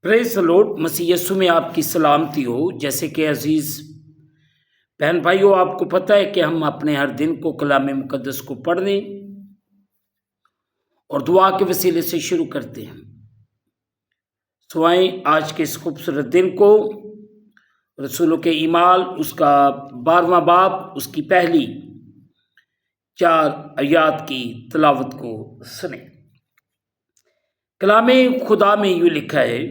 Praise the Lord. Masih Yeshu में आपकी सलामती हो। जैसे कि अजीज़ बहन भाइयों, आपको पता है कि हम अपने हर दिन को कलाम मुकद्दस को पढ़ने और दुआ के वसीले से शुरू करते हैं। तो आए आज के इस खूबसूरत दिन को रसूलों के ईमाल उसका 12वां बाब उसकी पहली 4 आयात की तिलावत को सुने। कलाम खुदा में यूँ लिखा है,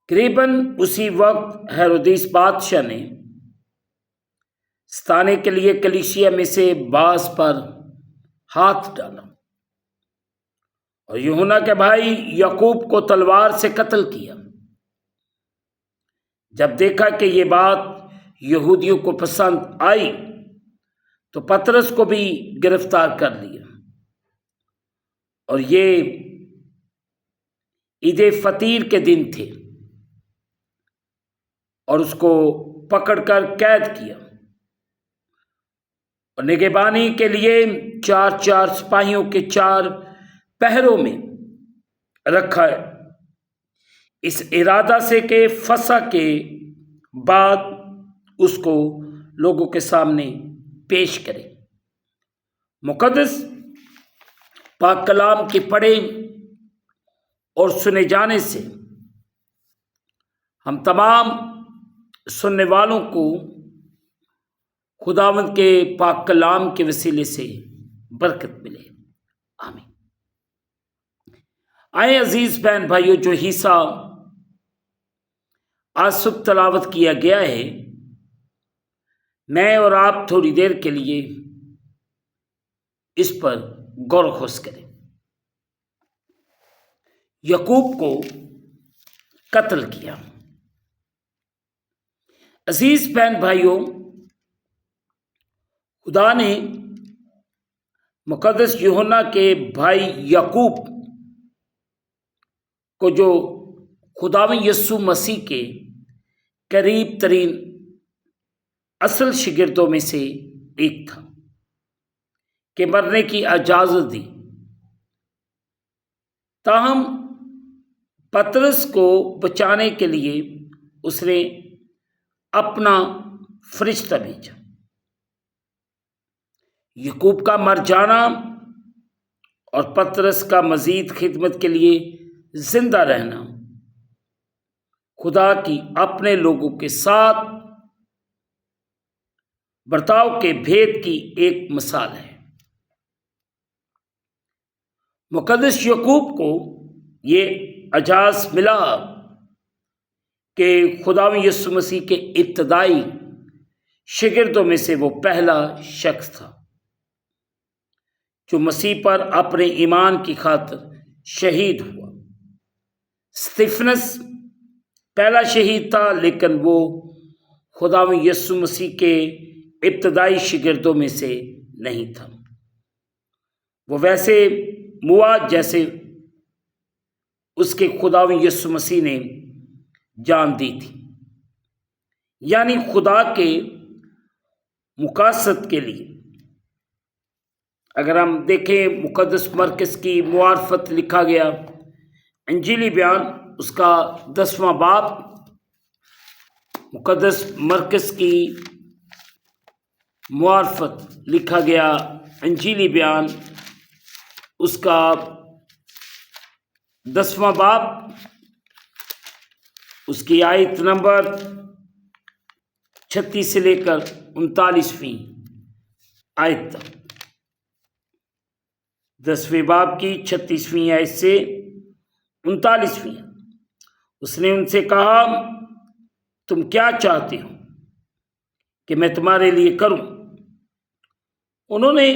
करीबन उसी वक्त हेरोदेस बादशाह ने सताने के लिए कलीसिया में से बास पर हाथ डाला और यूहन्ना के भाई याकूब को तलवार से कत्ल किया। जब देखा कि ये बात यहूदियों को पसंद आई तो पतरस को भी गिरफ्तार कर लिया और ये ईद फतीर के दिन थे और उसको पकड़कर कैद किया और निगहबानी के लिए 4 सिपाहियों के 4 पहरों में रखा है, इस इरादा से कि फसह के बाद उसको लोगों के सामने पेश करें। मुकद्दस पाक कलाम के पढ़े और सुने जाने से हम तमाम सुनने वालों को खुदावंद के पाक कलाम के वसीले से बरकत मिले। आमीन। आए अजीज बहन भाइयों, जो हिस्सा आज सुबह तलावत किया गया है, मैं और आप थोड़ी देर के लिए इस पर गौर खोज करें। याकूब को कत्ल किया। अजीज बहन भाइयों, खुदा ने मुकद्दस यूहन्ना के भाई याकूब को, जो खुदावंद यीशु मसीह के करीब तरीन असल शिगिर्दों में से एक था, के मरने की इजाज़त दी। ताहम पतरस को बचाने के लिए उसने अपना फरिश्ता भेजा। याकूब का मर जाना और पतरस का मजीद खिदमत के लिए जिंदा रहना खुदा की अपने लोगों के साथ बर्ताव के भेद की एक मिसाल है। मुकद्दस याकूब को ये एजाज़ मिला कि खुदावंद यीशु मसीह के इब्तदाई शागिर्दों में से वो पहला शख्स था जो मसीह पर अपने ईमान की खातिर शहीद हुआ। स्तिफनस पहला शहीद था, लेकिन वो खुदावंद यीशु मसीह के इब्तदाई शागिर्दों में से नहीं था। वो वैसे मुआ जैसे उसके खुदावंद यीशु मसीह ने जान दी थी, यानी खुदा के मुकासद के लिए। अगर हम देखें, मुकद्दस मरकज़ की मुआरफत लिखा गया इंजीली बयान उसका 10वां बाब, मुकद्दस मरकज़ की मुआरफत लिखा गया इंजीली बयान उसका 10वां बाब, उसकी आयत नंबर 36 से लेकर 39वीं आयत तक। 10वें बाब की 36वीं आयत से 39वीं। उसने उनसे कहा, तुम क्या चाहते हो कि मैं तुम्हारे लिए करूं? उन्होंने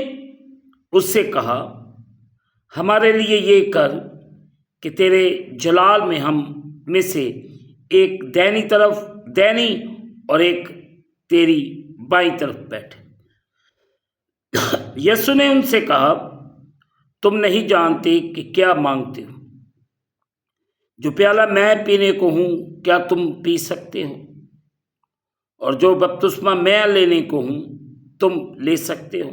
उससे कहा, हमारे लिए ये कर कि तेरे जलाल में हम में से एक दैनी और एक तेरी बाईं तरफ बैठे। यीशु ने उनसे कहा, तुम नहीं जानते कि क्या मांगते हो। जो प्याला मैं पीने को हूँ, क्या तुम पी सकते हो? और जो बपतिस्मा मैं लेने को हूँ, तुम ले सकते हो?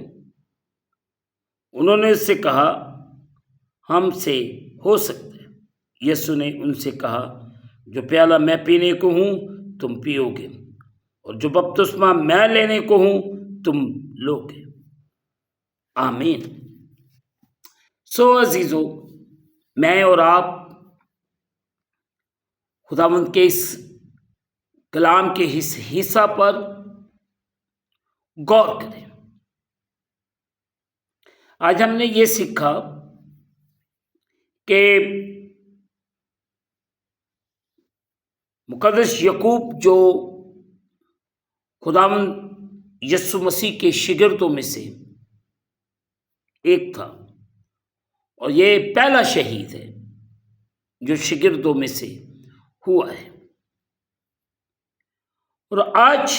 उन्होंने उससे कहा, हमसे हो सकता है। یسوع نے ان سے کہا، جو پیالہ میں پینے کو ہوں تم پیو گے، اور جو بپتسمہ میں لینے کو ہوں تم لو گے۔ آمین۔ عزیزو، میں اور آپ خداوند کے اس کلام کے اس حصہ پر غور کریں۔ آج ہم نے یہ سیکھا کہ مقدس یعقوب جو خداوند یسوع مسیح کے شاگردوں میں سے ایک تھا، اور یہ پہلا شہید ہے جو شاگردوں میں سے ہوا ہے۔ اور آج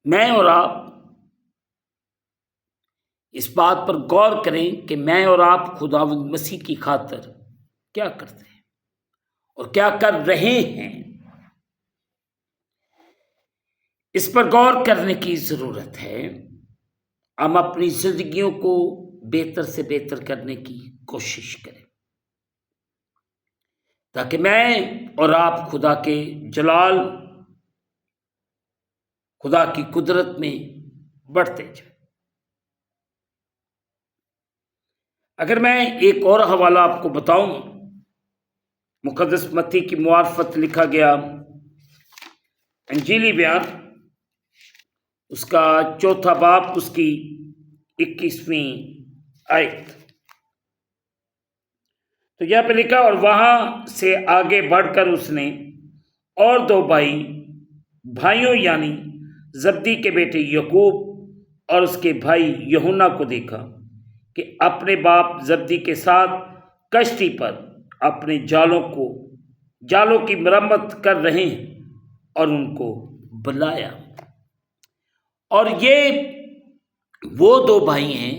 میں اور آپ اس بات پر غور کریں کہ میں اور آپ خداوند مسیح کی خاطر کیا کرتے ہیں اور کیا کر رہے ہیں۔ اس پر غور کرنے کی ضرورت ہے۔ ہم اپنی زندگیوں کو بہتر سے بہتر کرنے کی کوشش کریں، تاکہ میں اور آپ خدا کے جلال، خدا کی قدرت میں بڑھتے جائیں۔ اگر میں ایک اور حوالہ آپ کو بتاؤں، مقدس متی کی معرفت لکھا گیا انجیلی بیان، اس کا 4 باب، اس کی 21ویں آیت، تو یہاں پہ لکھا، اور وہاں سے آگے بڑھ کر اس نے اور 2 بھائیوں یعنی زبدی کے بیٹے یعقوب اور اس کے بھائی یوحنا کو دیکھا کہ اپنے باپ زبدی کے ساتھ کشتی پر اپنے جالوں کی مرمت کر رہے ہیں، اور ان کو بلایا۔ اور یہ وہ 2 بھائی ہیں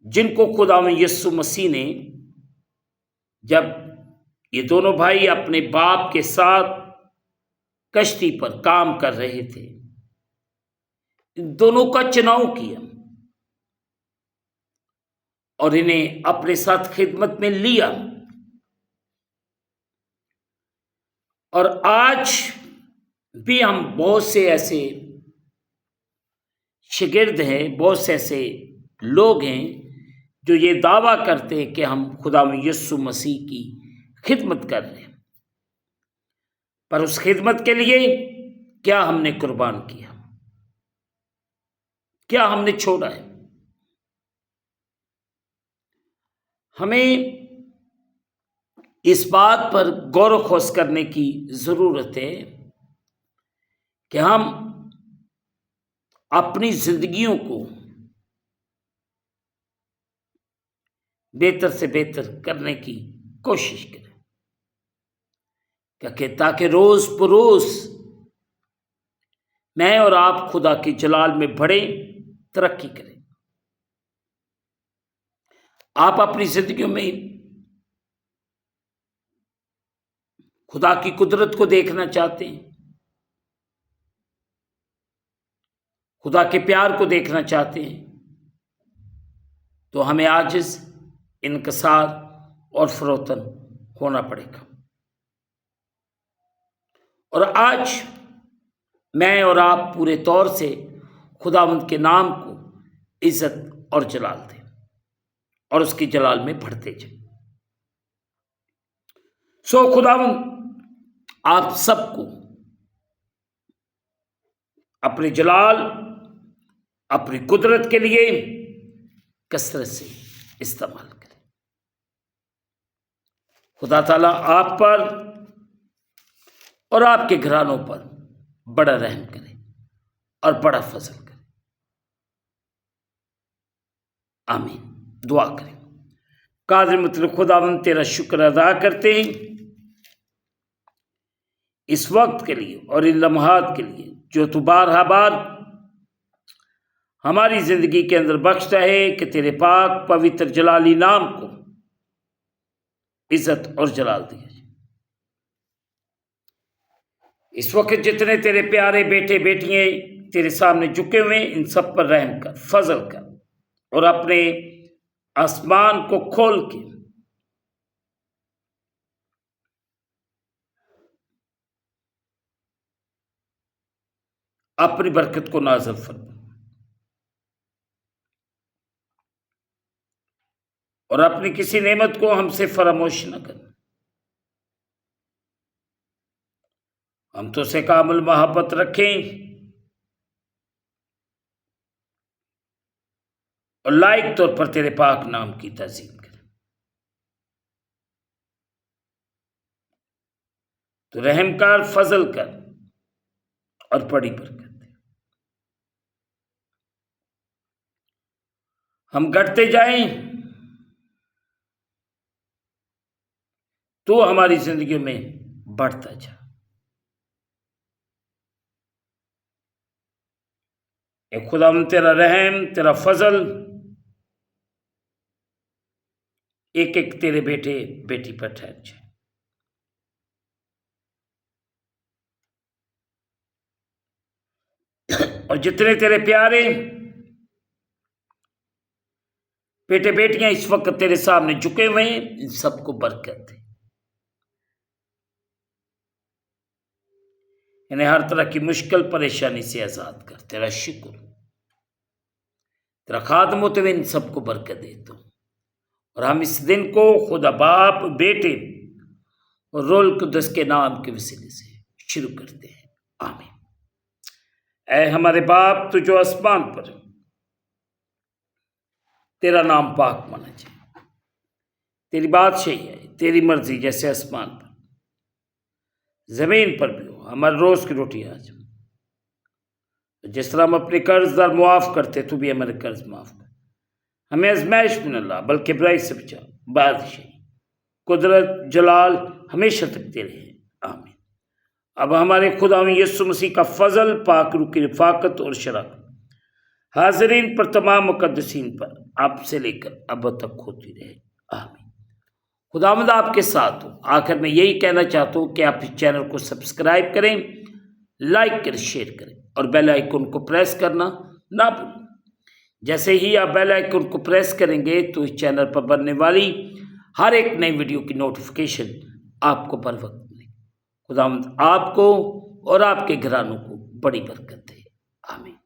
جن کو خداوند یسوع مسیح نے، جب یہ دونوں بھائی اپنے باپ کے ساتھ کشتی پر کام کر رہے تھے، ان دونوں کا چناؤ کیا اور انہیں اپنے ساتھ خدمت میں لیا۔ اور آج بھی ہم بہت سے ایسے شاگرد ہیں، بہت سے ایسے لوگ ہیں جو یہ دعویٰ کرتے ہیں کہ ہم خداوند یسوع مسیح کی خدمت کر رہے ہیں، پر اس خدمت کے لیے کیا ہم نے قربان کیا، کیا ہم نے چھوڑا ہے؟ ہمیں اس بات پر غور و خوض کرنے کی ضرورت ہے کہ ہم اپنی زندگیوں کو بہتر سے بہتر کرنے کی کوشش کریں، تاکہ روز بروز میں اور آپ خدا کے جلال میں بڑھیں، ترقی کریں۔ آپ اپنی زندگیوں میں خدا کی قدرت کو دیکھنا چاہتے ہیں، خدا کے پیار کو دیکھنا چاہتے ہیں، تو ہمیں عاجز، انکسار اور فروتن ہونا پڑے گا۔ اور آج میں اور آپ پورے طور سے خداوند کے نام کو عزت اور جلال دیں اور اس کے جلال میں بڑھتے جائیں۔ خداوند آپ سب کو اپنے جلال، اپنی قدرت کے لیے کثرت سے استعمال کرے۔ خدا تعالیٰ آپ پر اور آپ کے گھرانوں پر بڑا رحم کرے اور بڑا فضل کرے۔ آمین۔ دعا کریں۔ قادر مطلق خداوند تیرا شکر ادا کرتے ہیں اس وقت کے لیے اور ان لمحات کے لیے جو تو بارہا بار ہماری زندگی کے اندر بخشتا ہے کہ تیرے پاک پوتر جلالی نام کو عزت اور جلال دیا جائے۔ اس وقت جتنے تیرے پیارے بیٹے بیٹیاں تیرے سامنے جھکے ہوئے، ان سب پر رحم کر، فضل کر، اور اپنے आसमान को खोल के अपनी बरकत को नाज़िल फरमा और अपनी किसी नेमत को हमसे फरामोश न कर। हम तो से कामिल मोहब्बत रखें और लायक तौर पर तेरे पाक नाम की ताज़ीम करें। तो रहमकार, फजल कर और बड़ी बरकत दे। हम घटते जाएं, तो हमारी जिंदगी में बढ़ता जा। ए खुदावंद, तेरा रहम, तेरा फजल एक एक तेरे बेटे बेटी पर ठहर जाए। और जितने तेरे प्यारे बेटे बेटियां इस वक्त तेरे सामने झुके हुए हैं, इन सबको बरकत दे। इन्हें हर तरह की मुश्किल परेशानी से आजाद कर। तेरा शुक्र, तेरा खात्म होते हुए इन सबको बरकत दे तो। और हम इस दिन को खुदा बाप, बेटे और रोल कुदस के नाम के वसीले से शुरू करते हैं। आमीन। ऐ हमारे बाप, तू जो आसमान पर, तेरा नाम पाक माना जाए। तेरी बादशाही है, तेरी मर्जी जैसे आसमान पर जमीन पर भी हो। हमारे रोज की रोटी आज, जिस तरह हम अपने कर्जदार मुआफ करते, तू भी हमारे कर्ज माफ कर। हमें आजमाइश में न ला, बल्कि बुराई से बचा। बादशाही, कुदरत, जलाल हमेशा तक तेरे हैं। आमीन। अब हमारे खुदा यीशु मसीह का फजल, पाक रूह की रफाकत और शराकत हाज़रीन पर, तमाम मुक़द्दसीन पर, आपसे लेकर अब तक होती रहे। आमीन। खुदावंद आपके साथ हो। आखिर में यही कहना चाहता हूँ कि आप इस चैनल को सब्सक्राइब करें, लाइक करें, शेयर करें और बेल आइकन को प्रेस करना ना भूलें। जैसे ही आप बेल आइकन को प्रेस करेंगे तो इस चैनल पर बनने वाली हर एक नई वीडियो की नोटिफिकेशन आपको बर वक्त मिलेगी। खुदावंद आपको और आपके घरानों को बड़ी बरकत दे। आमीन।